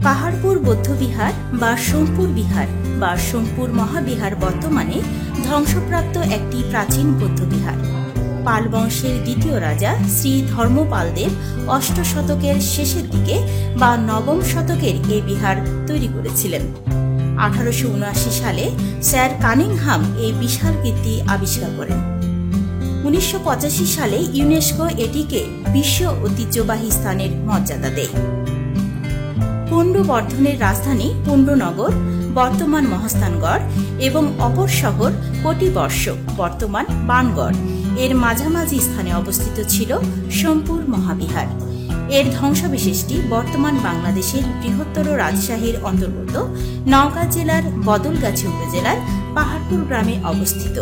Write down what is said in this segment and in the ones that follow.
পাহাড়পুর বৌদ্ধবিহার বা সোমপুর বিহার বা সোমপুর মহাবিহার বর্তমানে ধ্বংসপ্রাপ্ত একটি প্রাচীন বৌদ্ধবিহার। পাল বংশের দ্বিতীয় রাজা শ্রী ধর্মপালদেব ৮ম শতকের শেষের দিকে বা ৯ম শতকের এই বিহার তৈরি করেছিলেন। ১৮৭৯ সালে স্যার কানিংহাম এই বিশাল কীর্তি আবিষ্কার করেন। ১৯৮৫ সালে ইউনেস্কো এটিকে বিশ্ব ঐতিহ্যবাহী স্থানের মর্যাদা দেয়। পুণ্ড্রবর্ধনের রাজধানী পুণ্ড্রনগর বর্তমান মহাস্থানগড় এবং অপর শহর কটিবর্ষ বর্তমান বানগড় এর মাঝামাঝি স্থানে অবস্থিত ছিল সোমপুর মহাবিহার। এর ধ্বংসাবশেষটি বর্তমান বাংলাদেশের বৃহত্তর রাজশাহীর অন্তর্গত নওগাঁ জেলার বদলগাছি উপজেলার পাহাড়পুর গ্রামে অবস্থিত।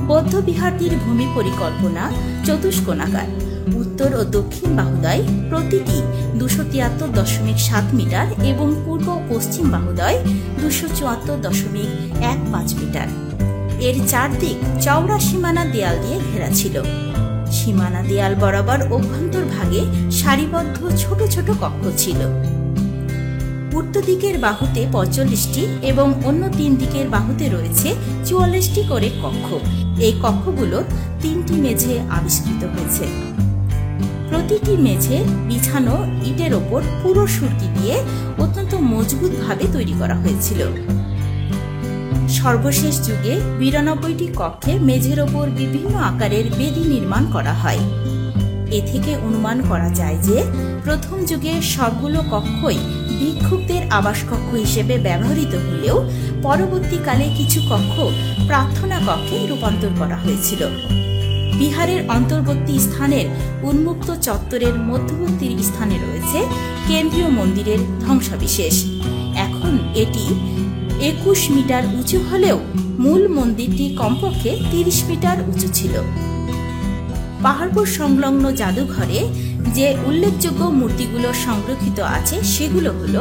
বৌদ্ধ বিহারটির ভূমি পরিকল্পনা চতুষ্কোণাকার। উত্তর ও দক্ষিণ বাহুদ্বয় প্রতিটি ২৭৩.৭ মিটার এবং পূর্ব ও পশ্চিম বাহুদ্বয় ২৭৪.১৫ মিটার। এর চারদিক চওড়া সীমানা দেয়াল দিয়ে ঘেরা ছিল। সীমানা দেয়াল বরাবর অভ্যন্তর ভাগে সারিবদ্ধ ছোট ছোট কক্ষ ছিল। উত্তর দিকের বাহুতে ৪৫টি এবং অন্য ৩ দিকের বাহুতে রয়েছে ৪৪টি করে কক্ষ। এই কক্ষগুলোর ৩টি মেঝে আবিষ্কৃত হয়েছে। প্রতিটি মেঝে বিছানো ইটের ওপর পুরো সুরকি দিয়ে অত্যন্ত মজবুতভাবে তৈরি করা হয়েছিল। সর্বশেষ যুগে ৯২টি কক্ষে মেঝের ওপর বিভিন্ন আকারের বেদি নির্মাণ করা হয়। এ থেকে অনুমান করা যায় যে প্রথম যুগে সবগুলো কক্ষই ভিক্ষুকদের আবাসকক্ষ হিসেবে ব্যবহৃত হলেও পরবর্তীকালে কিছু কক্ষ প্রার্থনা কক্ষে রূপান্তর করা হয়েছিল। বিহারের অন্তর্বর্তী স্থানের উন্মুক্ত চত্বরের মধ্যবর্তী স্থানে রয়েছে কেন্দ্রীয় মন্দিরের ধ্বংসাবশেষ। এখন এটি ২১ মিটার উঁচু হলেও মূল মন্দিরটি কমপক্ষে ৩০ মিটার উঁচু ছিল। পাহাড়পুর সংলগ্ন জাদুঘরে যে উল্লেখযোগ্য মূর্তিগুলো সংরক্ষিত আছে সেগুলো হল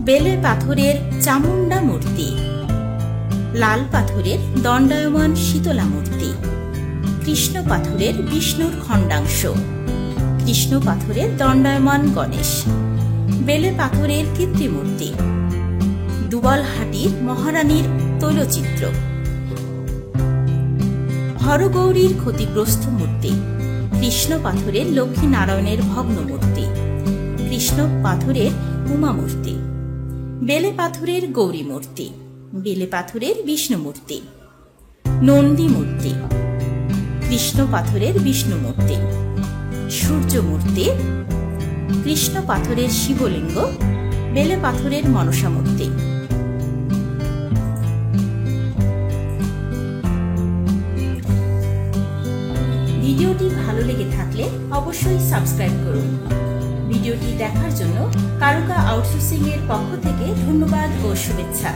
বেলে পাথরের চামুন্ডা মূর্তি, লাল পাথরের দণ্ডায়মান শীতলা মূর্তি, কৃষ্ণ পাথরের বিষ্ণুর খণ্ডাংশ, কৃষ্ণ পাথরের দণ্ডায়মান গণেশ, বেলে পাথরের কীর্তিমূর্তি, দুবলহাটির মহারানীর তৈলচিত্র, হরগৌরীর ক্ষতিগ্রস্ত মূর্তি, কৃষ্ণ পাথরের লক্ষ্মীনারায়ণের ভগ্ন মূর্তি, কৃষ্ণ পাথরের উমা মূর্তি, বেলে পাথরের গৌরী মূর্তি, বেলে পাথরের বিষ্ণু মূর্তি, নন্দী মূর্তি, কৃষ্ণ পাথরের বিষ্ণু মূর্তি, সূর্য মূর্তি, কৃষ্ণ পাথরের শিবলিঙ্গ, বেলে পাথরের মনসা মূর্তি। ভিডিওটি ভালো লেগে থাকলে অবশ্যই সাবস্ক্রাইব করুন। ভিডিওটি দেখার জন্য কারুকা আউটসোর্সিং এর পক্ষ থেকে ধন্যবাদ ও শুভেচ্ছা।